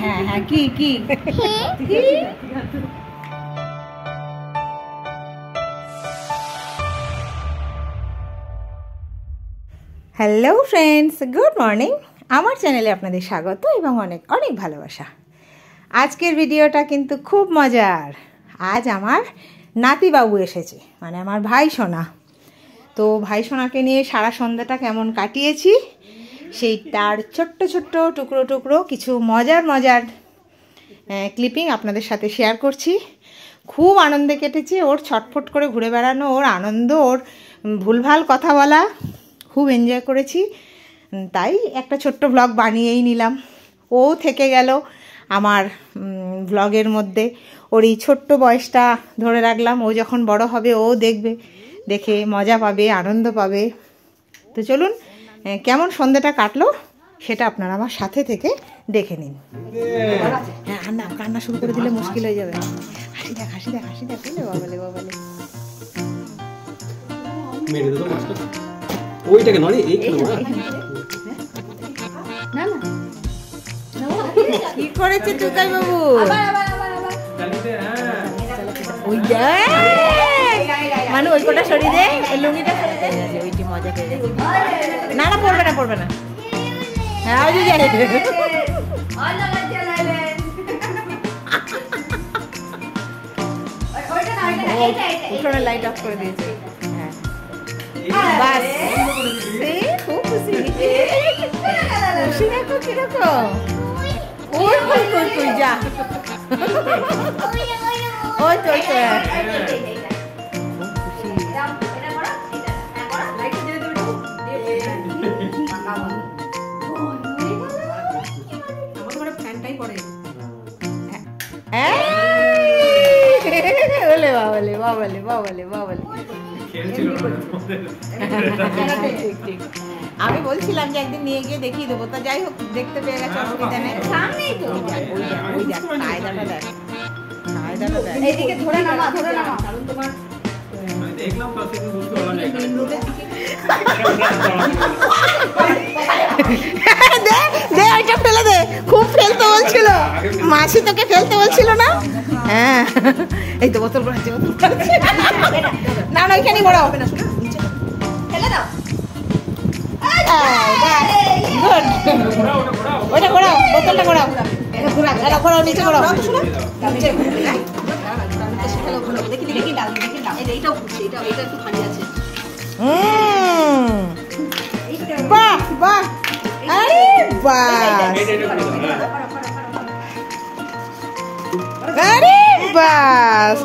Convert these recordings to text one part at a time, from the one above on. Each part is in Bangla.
হ্যাঁ হ্যাঁ কি কি হ্যালো ফ্রেন্ডস, গুড মর্নিং। আমার চ্যানেলে আপনাদের স্বাগত এবং অনেক অনেক ভালোবাসা। আজকের ভিডিওটা কিন্তু খুব মজার। আজ আমার নাতিবাবু এসেছে, মানে আমার ভাই সোনা। তো ভাই সোনাকে নিয়ে সারা সন্ধ্যাটা কেমন কাটিয়েছি সেই তার ছোট্ট ছোট্ট টুকরো টুকরো কিছু মজার মজার ক্লিপিং আপনাদের সাথে শেয়ার করছি। খুব আনন্দে কেটেছে। ওর ছটফট করে ঘুরে বেড়ানো, ওর আনন্দ, ওর ভুলভাল কথা বলা, খুব এনজয় করেছি। তাই একটা ছোট্ট ব্লগ বানিয়েই নিলাম। ও থেকে গেল আমার ব্লগের মধ্যে। ওর এই ছোট্ট বয়সটা ধরে রাখলাম। ও যখন বড় হবে ও দেখবে, দেখে মজা পাবে, আনন্দ পাবে। তো চলুন কেমন সন্ধ্যাটা কাটলো সেটা আপনারা আমার সাথে থেকে দেখে নিন। হ্যাঁ, কান্না শুরু করে দিলে মুশকিল হয়ে যাবে। হাসি দেখ, হাসি দেখ, হাসি দেখ। বাবালে বাবালে, ওইটাকে নয় এইখানে না না কি করেছে টুকাই বাবু? ওই মানে ওই কোটা সরিয়ে দে, লুঙ্গিটা সরিয়ে দে। ওইটি মজা পেয়ে যাবে। না না, পড়বে না, পড়বে না। হ্যাঁ ওই যে উঠোনে লাইট অফ করে দিয়েছে। বাস, খুব খুশি। খুশি দেখো কিরকম। ওই কই কই কই যা, ওই তো ওই তো। বলে বাবালে বাবালে বাবালে বাবালে। ঠিক ঠিক। আমি বলছিলাম যে একদিন নিয়ে গিয়ে দেখিয়ে দেবো। তা যাই হোক, দেখতে পেয়ে গেছে, অসুবিধা নেই। সামনেই তো ওই দেখ কায়দাটা দেখ, কায়দাটা দেখ। এইদিকে ধরে নামা, ধরে নামা। কারণ তোমার দেখলাম তো সেদিন বুঝতে পারলাম না এখানে দে দে ওইটা ফেলে দে। খুব ফেলতে বলছিল মাসি, তোকে ফেলতে বলছিল না? হ্যাঁ এই তো বোতল পড়াচ্ছে, বোতল পড়াচ্ছে। না না ওইখানে ঘোরাও, হবে না, শোনো ফেলে দাও। ওইটা ঘোরাও, বোতলটা ঘোরাও, এটা ঘোরাও, নিচে ঘোরাও। শোনো নিচে দেখি দেখি ডাল, দেখি ডাল। এইটাও ঘুরছে, এটা এটা একটু খালি আছে। বাহ বাহ, আরে বাহ, আরে বাস।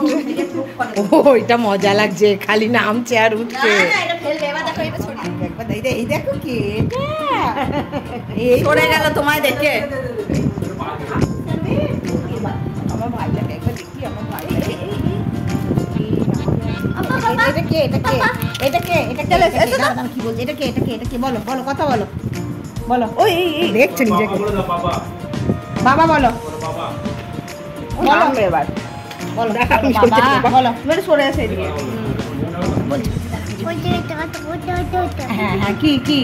ওইটা মজা লাগছে, খালি নামছে আর উঠছে। এই দেখো কে সরে গেল তোমায় দেখে। আমার ভাইটাকে একবার দেখি, আমার ভাই। এটা কে, এটা কে, এটা কে, এটা কে? কি বলছে? এটা কে, এটা কে, এটা কে? বলো বলো, কথা বলো, বলো। ওই দেখছো নিজেকে, বাবা বলো, বলো এবার, বলো বাবা, বলো। মেরে সরে আসে এদিকে। হ্যাঁ হ্যাঁ কি কি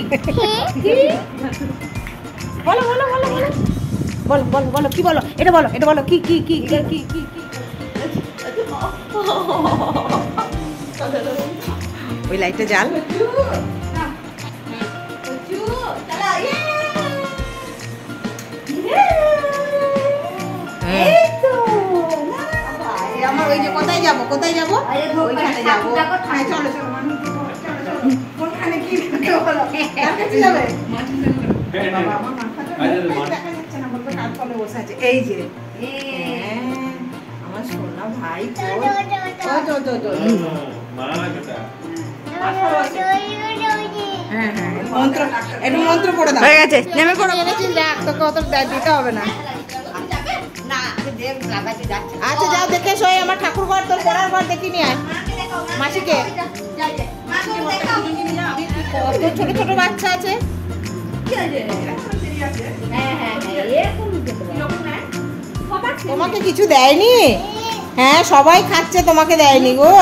বলো বলো বলো বলো বলো বলো বলো কি বলো? এটা বলো, এটা বলো। কি কি কি কি কি কি কি? ওই লাইটটা জ্বাল। আমার ওই যে কোথায় যাবো, কোথায় যাবো? ওইখানে যাবো। হ্যাঁ চলো চলো। কোনখানে কি বলো? কার কাছে যাবে? বাবা আমার মাথা দেখা যাচ্ছে না, বলতো কার ফলে বসে আছে। এই যে আমার সোনা ভাই। হ্যাঁ হ্যাঁ মন্ত্র, একটু মন্ত্র পড়ে দাও। হয়ে গেছে, নেমে পড়ো। দেখ তোকে অত দিতে হবে না। আচ্ছা যাও দেখে শোয়। আমার ঠাকুর ঘর, তোর পড়ার ঘর দেখি নিয়ে আয়। মাসিকে কত ছোট ছোট বাচ্চা আছে। তোমাকে কিছু দেয়নি? হ্যাঁ সবাই খাচ্ছে, তোমাকে দেয়নি গো।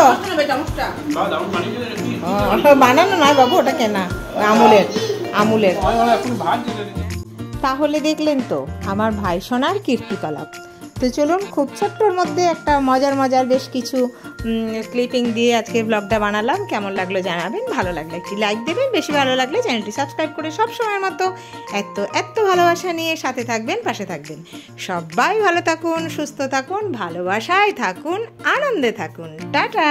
বানানো নয় বাবু, ওটা কেনা, আমুলের। আমুলের। তাহলে দেখলেন তো আমার ভাই সোনার কীর্তিকলাপ। তো চলুন, খুব ছোট্টর মধ্যে একটা মজার বেশ কিছু ক্লিপিং দিয়ে আজকে ব্লগটা বানালাম। কেমন লাগলো জানাবেন, ভালো লাগলে একটি লাইক দেবেন, বেশি ভালো লাগলে চ্যানেলটি সাবস্ক্রাইব করে সব সময়ের মতো এত ভালোবাসা নিয়ে সাথে থাকবেন, পাশে থাকবেন। সবাই ভালো থাকুন, সুস্থ থাকুন, ভালোবাসায় থাকুন, আনন্দে থাকুন। টাটা।